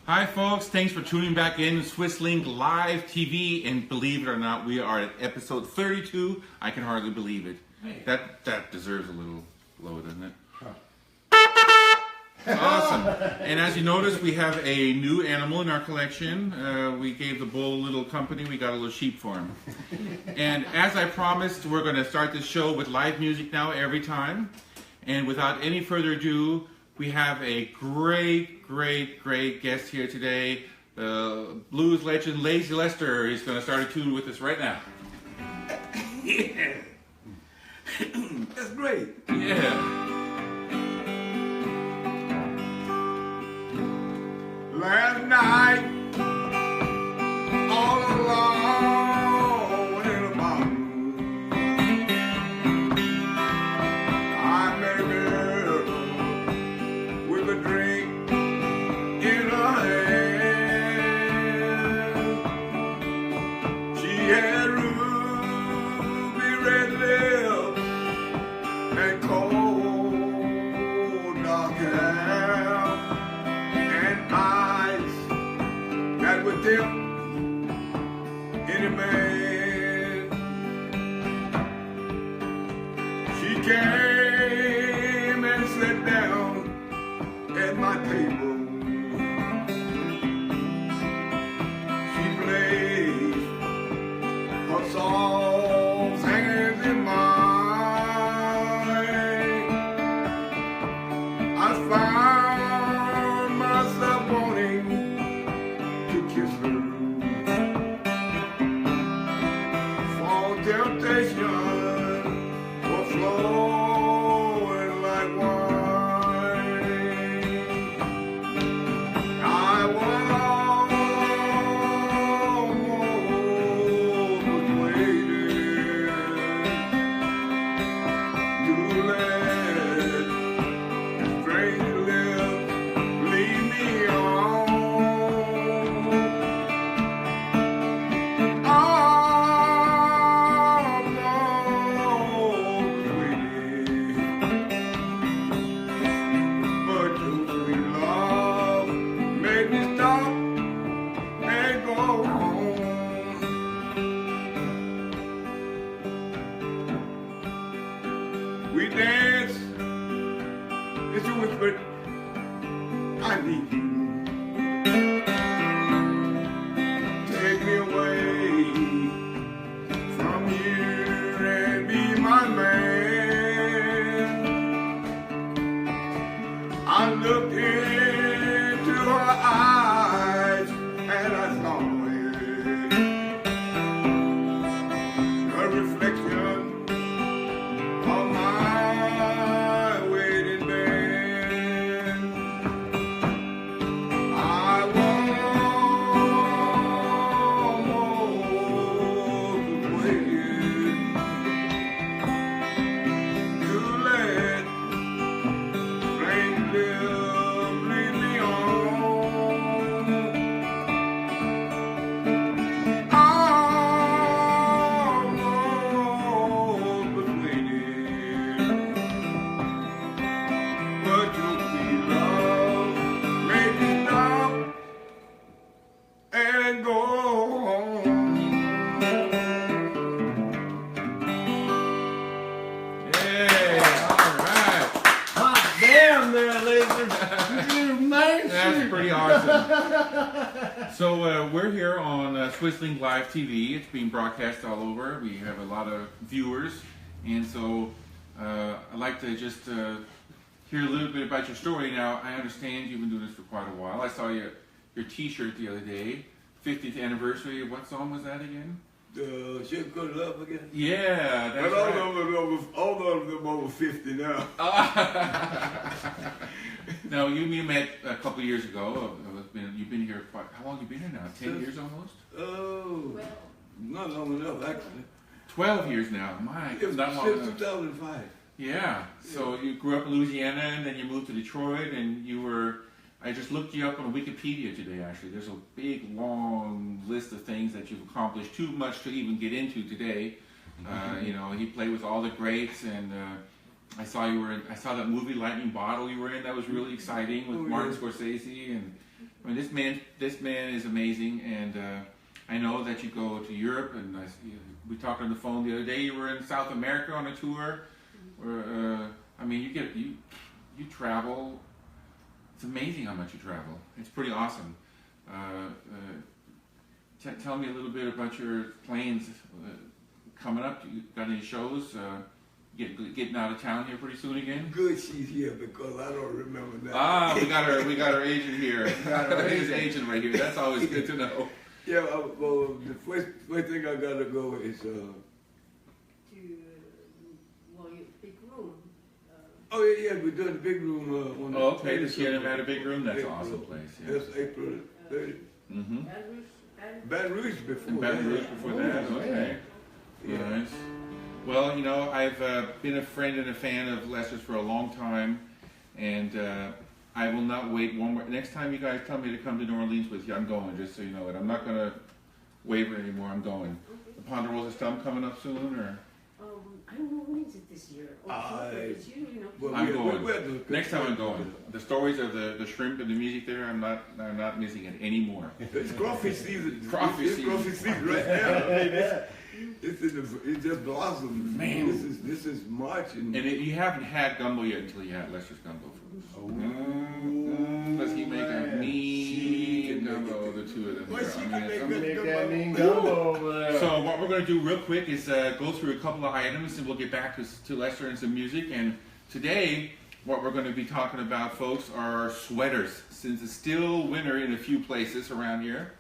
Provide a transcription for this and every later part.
Hi folks, thanks for tuning back in to SwissLink Live TV, and believe it or not, we are at episode 32. I can hardly believe it. Hey. That deserves a little blow, doesn't it? Huh. Awesome. And as you notice, we have a new animal in our collection. We gave the bull a little company. We got a little sheep for him. And as I promised, we're going to start this show with live music now every time. And without any further ado, we have a great guest here today. Blues legend Lazy Lester is going to start a tune with us right now. Yeah. That's great. Yeah. Last night, all alone in a mountain, I met a girl with a drink in her hand. She had ruby red lips and cold dark hair and eyes that would tempt any man. She came and sat down at my table. She played her soft hands in mine. I found myself wanting to kiss her, for temptation was flowing like wine. I was almost waiting to let strange lips lead me on. Almost waiting, but your sweet love made me stop and go home. We danced, and she whispered, I need you. Take me away from here and be my man. I looked into her eyes and I saw it, a reflection of my waiting man. I was almost waiting to let strange lips lead me on. Almost waiting, but your sweet love made me stop and go home. Yay! All right. Hot damn there, Laser. You man. That's pretty awesome. So we're here on SwissLink Live TV. It's being broadcast all over. We have a lot of viewers, and so I'd like to just hear a little bit about your story. Now, I understand you've been doing this for quite a while. I saw your T-shirt the other day, 50th anniversary. What song was that again? Shit Good Love again? Yeah, that's But all right. of them over 50 now. Now, you met a couple years ago. You've been here quite, how long have you been here now? 10 years almost? Oh, not long enough actually. 12 years now. My, Since not long enough. 2005. Yeah. So you grew up in Louisiana, and then you moved to Detroit, and you were. I just looked you up on Wikipedia today. Actually, there's a big, long list of things that you've accomplished. Too much to even get into today. You know, he played with all the greats, and I saw you were in, I saw that movie Lightning Bottle you were in. That was really exciting with Martin Scorsese, and I mean, this man is amazing, and I know that you go to Europe, and we talked on the phone the other day. You were in South America on a tour, where I mean, you travel. It's amazing how much you travel. It's pretty awesome. Tell me a little bit about your plans coming up. You got any shows? Getting out of town here pretty soon again? Good she's here because I don't remember that. Ah, we got our agent here. His agent right here. That's always good to know. Yeah, well, the first thing I gotta go is To your big room. oh yeah, we're doing the big room on Oh, okay. The Shannon had a big room. That's an April. awesome place. Yeah. That's April 30th. Mm-hmm. Baton Rouge before. And Baton Rouge before that. Okay. Yeah. Nice. Well, you know, I've been a friend and a fan of Lester's for a long time, and I will not wait one more. Next time you guys tell me to come to New Orleans with you, I'm going, just so you know it. I'm not going to waver anymore. I'm going. The Ponderosa Stump coming up soon, or? I don't know, when is it this year? It's usually not. Well, I'm going. Next time I'm going. The stories of the shrimp and the music there, I'm not missing it anymore. It's crawfish season. Crawfish It's season. crawfish season right now. It just blossoms. Man. This is March and You haven't had gumbo yet until you had Lester's gumbo. Does he make a mean gumbo, the two of them? Well, she here? can I mean, make it's good Make that mean gumbo over there. So what we're going to do real quick is go through a couple of items, and we'll get back to Lester and some music. And today, what we're going to be talking about, folks, are sweaters. Since it's still winter in a few places around here,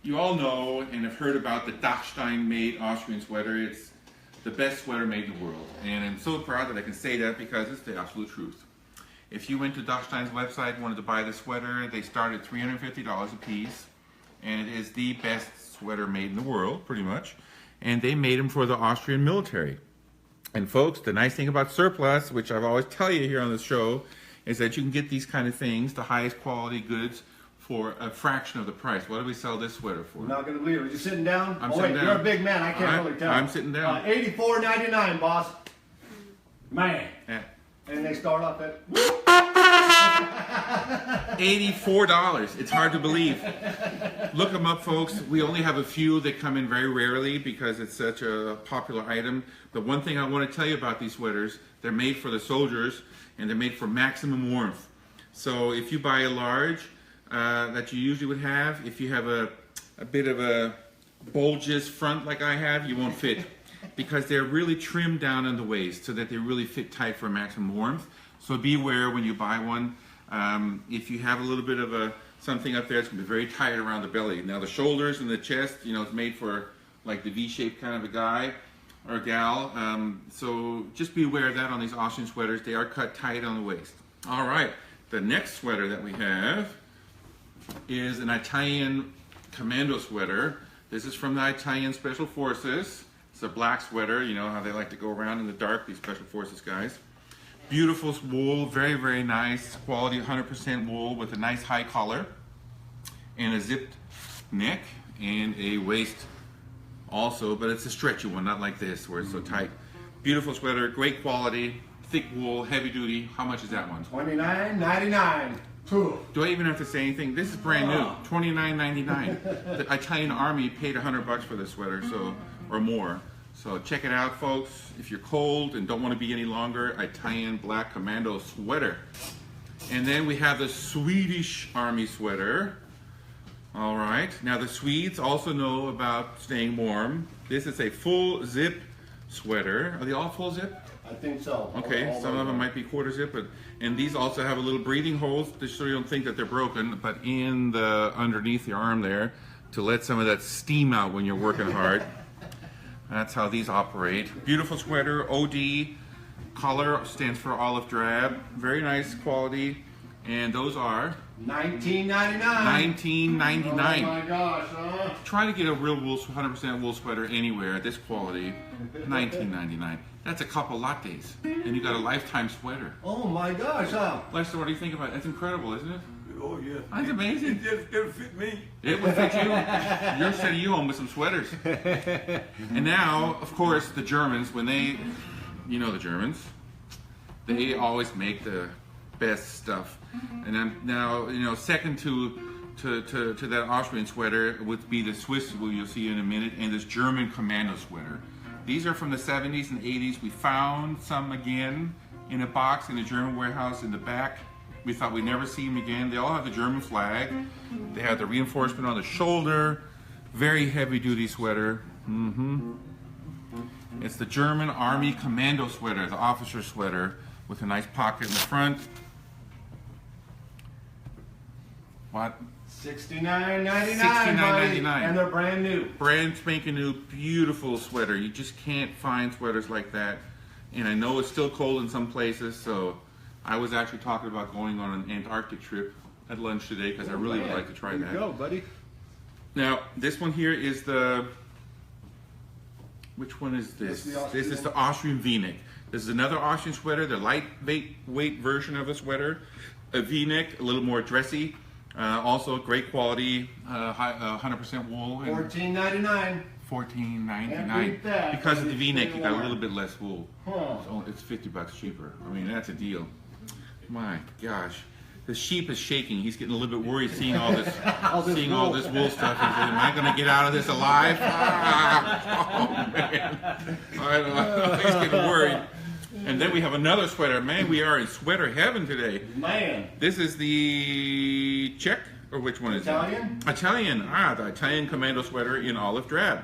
you all know and have heard about the Dachstein-made Austrian sweater. It's the best sweater made in the world, and I'm so proud that I can say that because it's the absolute truth. If you went to Dachstein's website and wanted to buy the sweater, they start at $350 a piece, and it is the best sweater made in the world, pretty much. And they made them for the Austrian military. And folks, the nice thing about surplus, which I've always tell you here on this show, is that you can get these kind of things, the highest quality goods, for a fraction of the price. What do we sell this sweater for? I'm not gonna believe it. You sitting down? I'm oh, sitting wait, down. You're a big man. I can't really tell. I'm sitting down. $84.99, boss. Man. Yeah. And they start off at $84. It's hard to believe. Look them up, folks. We only have a few that come in very rarely because it's such a popular item. The one thing I want to tell you about these sweaters, they're made for the soldiers and they're made for maximum warmth. So if you buy a large that you usually would have, if you have a bit of a bulgeous front like I have, you won't fit. Because they're really trimmed down in the waist so that they really fit tight for maximum warmth. So beware when you buy one. If you have a little bit of something up there, it's going to be very tight around the belly. Now the shoulders and the chest, you know, it's made for like the V-shaped kind of a guy or gal. So just be aware of that on these Austrian sweaters. They are cut tight on the waist. All right, the next sweater that we have is an Italian commando sweater. This is from the Italian Special Forces. It's a black sweater, you know how they like to go around in the dark, these Special Forces guys. Beautiful wool, very, very nice quality, 100% wool with a nice high collar and a zipped neck and a waist also, but it's a stretchy one, not like this where it's so tight. Beautiful sweater, great quality, thick wool, heavy duty. How much is that one? $29.99. Do I even have to say anything? This is brand new, $29.99. The Italian Army paid $100 for this sweater, so or more. So check it out, folks. If you're cold and don't want to be any longer, Italian black commando sweater. And then we have the Swedish Army sweater. All right. Now the Swedes also know about staying warm. This is a full zip sweater. Are they all full zip? I think so. Okay, All some of them might be quarter zip, and these also have a little breathing holes just so you don't think that they're broken, but in the underneath the arm there to let some of that steam out when you're working hard. That's how these operate. Beautiful sweater, OD, color stands for olive drab, very nice quality, and those are $19.99. $19.99. Oh my gosh, huh? Try to get a real wool, 100% wool sweater anywhere at this quality, $19.99. That's a couple lattes, and you got a lifetime sweater. Oh my gosh, huh? Lester, what do you think about it? That's incredible, isn't it? oh yeah. That's amazing. It just fit me. It would fit you. You're sending you home with some sweaters. And now, of course, the Germans, when they, you know the Germans, they always make the best stuff. And I'm now, you know, second to that Austrian sweater would be the Swiss, who you'll see in a minute, and this German commando sweater. These are from the 70s and 80s. We found some again in a box in a German warehouse in the back. We thought we'd never see them again. They all have the German flag. They have the reinforcement on the shoulder. Very heavy duty sweater. It's the German Army Commando sweater, the officer sweater, with a nice pocket in the front. What? $69.99. $69.99. And they're brand new. Brand spanking new, beautiful sweater. You just can't find sweaters like that. And I know it's still cold in some places, so I was actually talking about going on an Antarctic trip at lunch today because I really would like to try that. There you go, buddy. Now, this one here is the, which one is this? This is the Austrian V-neck. This is another Austrian sweater, the lightweight version of a sweater. A V-neck, a little more dressy. Also great quality, 100% wool. $14.99. $14.99. Because of the V-neck, you got a little bit less wool. So it's $50 cheaper. I mean, that's a deal. My gosh. The sheep is shaking. He's getting a little bit worried seeing all this, all this wool stuff. He's like, am I going to get out of this alive? Oh, man. I know. He's getting worried. And then we have another sweater. Man, we are in sweater heaven today. Man. This is the Czech, or which one is Italian? it? Italian. The Italian commando sweater in olive drab.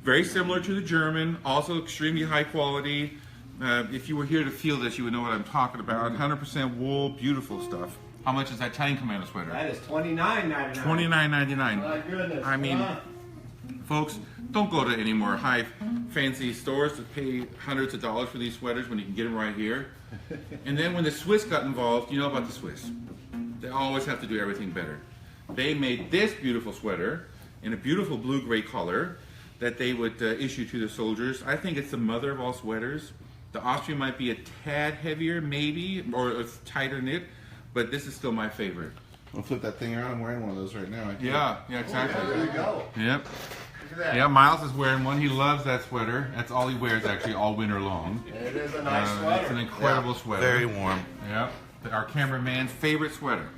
Very similar to the German, also extremely high quality. If you were here to feel this, you would know what I'm talking about. 100% wool, beautiful stuff. How much is that Italian commando sweater? That is $29.99. $29.99. My goodness. I mean, folks, don't go to any more high fancy stores to pay hundreds of dollars for these sweaters when you can get them right here. And then when the Swiss got involved, you know about the Swiss. They always have to do everything better. They made this beautiful sweater in a beautiful blue-gray color that they would issue to the soldiers. I think it's the mother of all sweaters. The Austrian might be a tad heavier, maybe, or a tighter knit, but this is still my favorite. I'll flip that thing around. I'm wearing one of those right now. Yeah, exactly. There you go. Yep. Look at that. Yeah, Miles is wearing one. He loves that sweater. That's all he wears actually all winter long. It is a nice sweater. It's an incredible sweater. Very warm. Yeah, our cameraman's favorite sweater.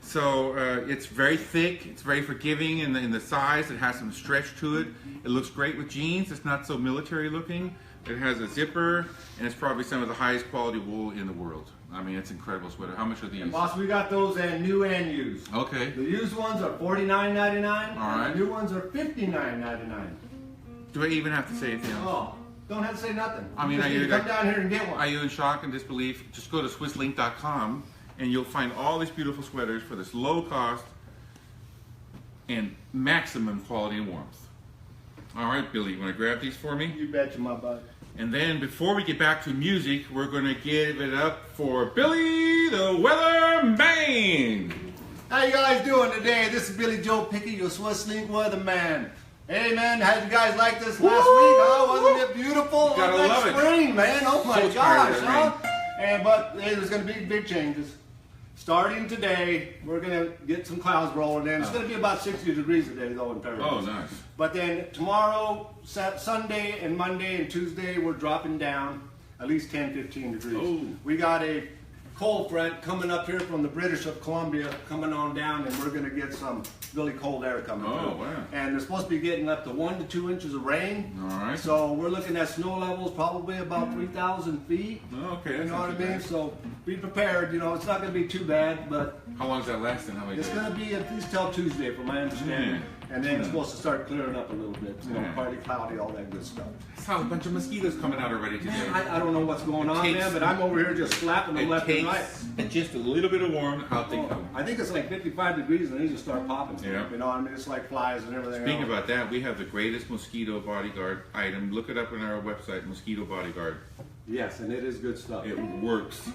So it's very thick. It's very forgiving in the size. It has some stretch to it. It looks great with jeans. It's not so military looking. It has a zipper, and it's probably some of the highest quality wool in the world. I mean, it's an incredible sweater. How much are these? And boss, we got those and new and used. Okay. The used ones are $49.99. All right. And the new ones are $59.99. Do I even have to say anything else? Oh, don't have to say nothing. I mean, Just need to come down here and get one. Are you in shock and disbelief? Just go to SwissLink.com and you'll find all these beautiful sweaters for this low cost and maximum quality and warmth. All right, Billy, you want to grab these for me? You betcha, my bud. And then before we get back to music, we're going to give it up for Billy the Weatherman. How you guys doing today? This is Billy Joe Pickey, your Swiss Link Weatherman. Hey man, how you guys like this last week? Oh, wasn't it beautiful? Gotta Like love it. spring, man. Oh my So tired gosh, of the huh? But hey, there's going to be big changes. Starting today, we're going to get some clouds rolling in. It's going to be about 60 degrees today, though, in Paris. Oh, nice. But then tomorrow, Sunday, and Monday, and Tuesday, we're dropping down at least 10, 15 degrees. Oh. We got a cold front coming up here from the British of Columbia, coming on down, and we're going to get some really cold air coming through. Oh, wow. And they're supposed to be getting up to 1 to 2 inches of rain. All right. So we're looking at snow levels probably about 3,000 feet. Oh, okay, You that's know not what I too mean? bad. So be prepared. You know, it's not going to be too bad, but How long is that lasting? How many it's days? going to be at least till Tuesday, from my understanding. And then it's supposed to start clearing up a little bit. You know, Yeah. partly cloudy, all that good stuff. I saw a bunch of mosquitoes coming out already today. I don't know what's going on, takes- man, but I'm over here just slapping them It left and right. takes just a little bit of warm, out they come. I think it's like 55 degrees and they just start popping. Yeah. You know, I mean, it's like flies and everything Speaking else. about that, we have the greatest mosquito bodyguard item. Look it up on our website, Mosquito Bodyguard. Yes, and it is good stuff. It works.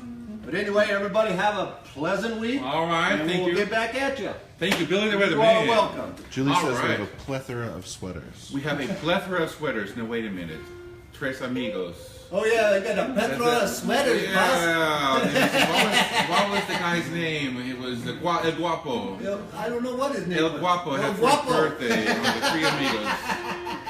But anyway, everybody have a pleasant week. All right, and thank we'll you. get back at you. Thank you, Billy the You are Weatherman. welcome. Julie All says we right. have a plethora of sweaters. We have a plethora of sweaters. Now, wait a minute. Tres amigos. Oh yeah, they got a plethora of sweaters, boss. Yeah. What was the guy's name? It was El Guapo. I don't know what his name El was. Guapo El had for his Guapo. birthday on the Three Amigos.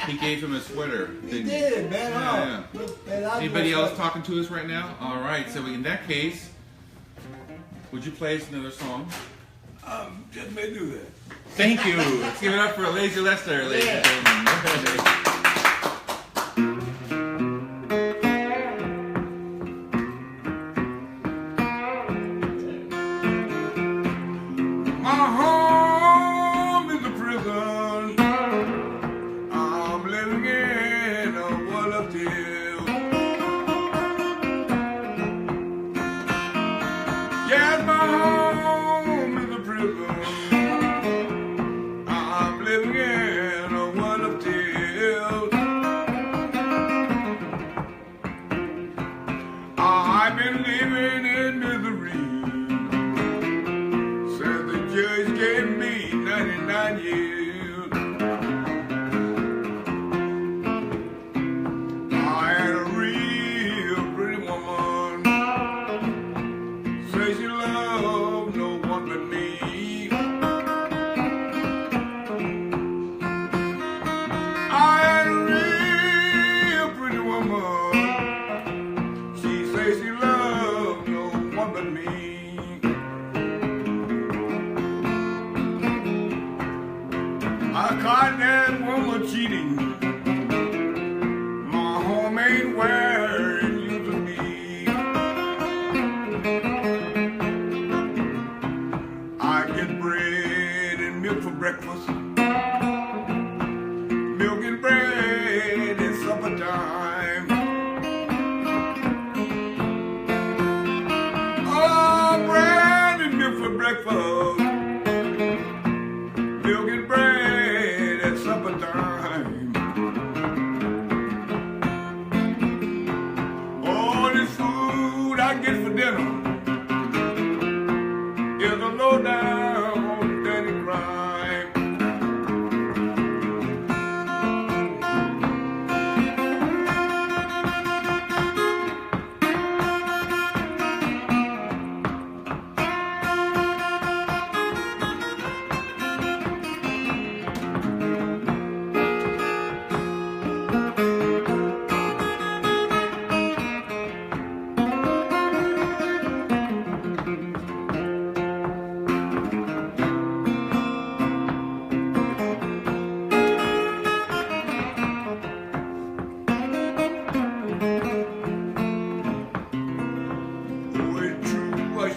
He gave him a sweater. He did, man. Yeah. Oh. Man, I Anybody was- else talking to us right now? All right. So in that case, Would you play us another song? Just may do that. Thank you. Let's give it up for Lazy Lester, ladies and gentlemen. My home is a prison. I'm living in a world of tears. Yes, my home is a prison. I'm living in a world of tears. I've been living in misery. The judge gave me 99 years. I had a real pretty woman. Say she loved no one but me. I had a real pretty woman. She says she loved no one but me. I caught that woman cheating. My home ain't where it used to be. I get bread and milk for breakfast, milk and bread at supper time. Oh, bread and milk for breakfast, milk and bread at supper time. All this food I get for dinner is a low down dirty crime.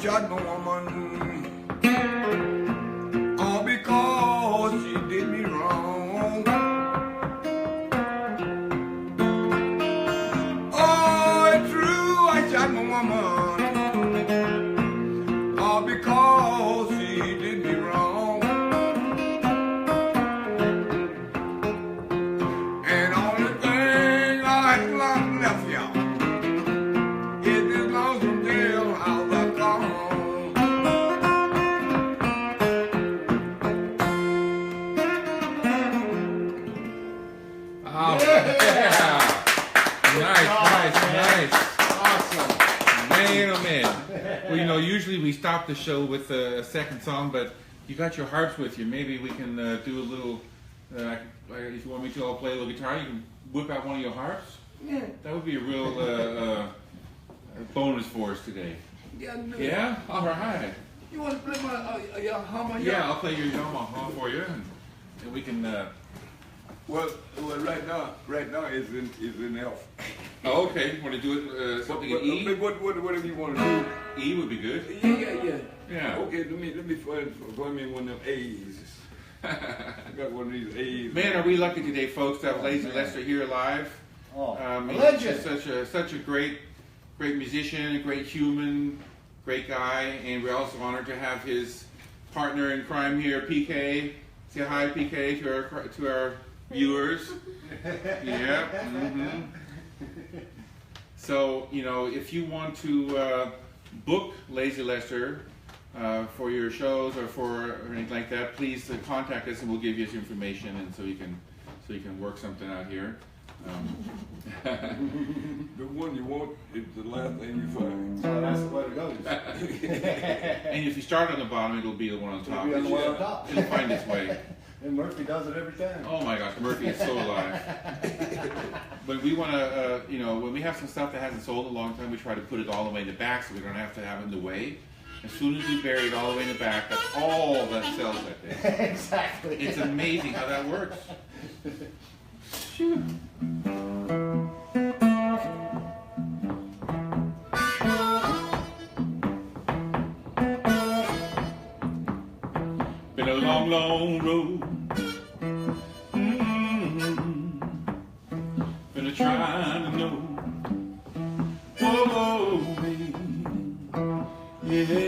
Shot my woman, all because she did me wrong. Oh, it's true, I shot my woman, all because she did me wrong. And only thing I had left y'all is this lonesome jailhouse I come. Oh, yeah. Nice. Awesome. Man, oh man. Well, you know, usually we stop the show with a second song, but you got your harps with you. Maybe we can do a little, if you want me to, I'll play a little guitar. You can whip out one of your harps. Yeah. That would be a real bonus for us today. Yeah? All right. You want to play my harmonica? Yeah, I'll play your Yamaha for you, and we can... Well, right now it's in F. Oh, okay. Want to do it something in E? Whatever you want to E would be good. do. Yeah. Okay, let me find me one of them A's. I got one of these A's. Man, are we lucky today, folks, to have Lazy Lester here live. Oh, He's legend. just such a great musician, a great human, great guy, and we're also honored to have his partner in crime here, PK. Say hi, PK, to our viewers. Yeah. Mm-hmm. So, you know, if you want to book Lazy Lester for your shows or anything like that, please contact us and we'll give you his information, and so you can work something out here. The one you want is the last thing you find. So that's the way it goes. And if you start on the bottom, it'll be the one on top. It'll be on the one on top. It'll find its way. And Murphy does it every time. Oh my gosh, Murphy is so alive. But we want to, you know, when we have some stuff that hasn't sold in a long time, we try to put it all the way in the back so we don't have to have it in the way. As soon as we bury it all the way in the back, that's all that sells that day. Exactly. It's amazing how that works. Shoot. Been a long, long road. Been a trying to know. Whoa, baby. Yeah.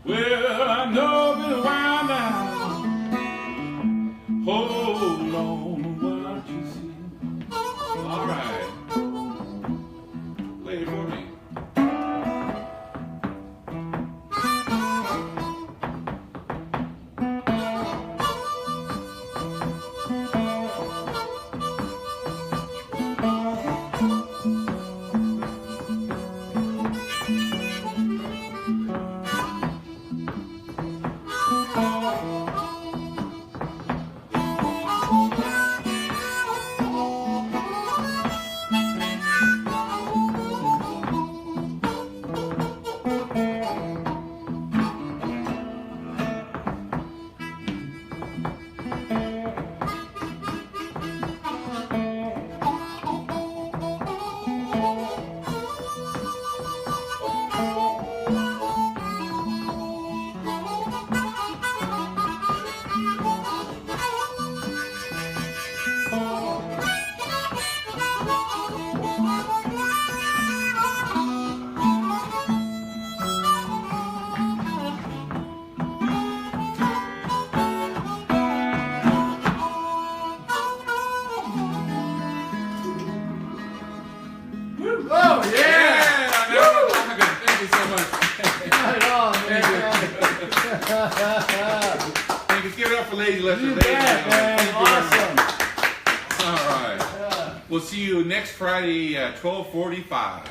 Well, I know been a while now. Hold on to what you see. All right. Play it for me. Oh, yeah! Thank you so much. Not at all, man. Thank you. Give it up for Lady Lester. You Ladies and bet, gentlemen. man. Thank you very much. Awesome. All right. We'll see you next Friday at 12:45.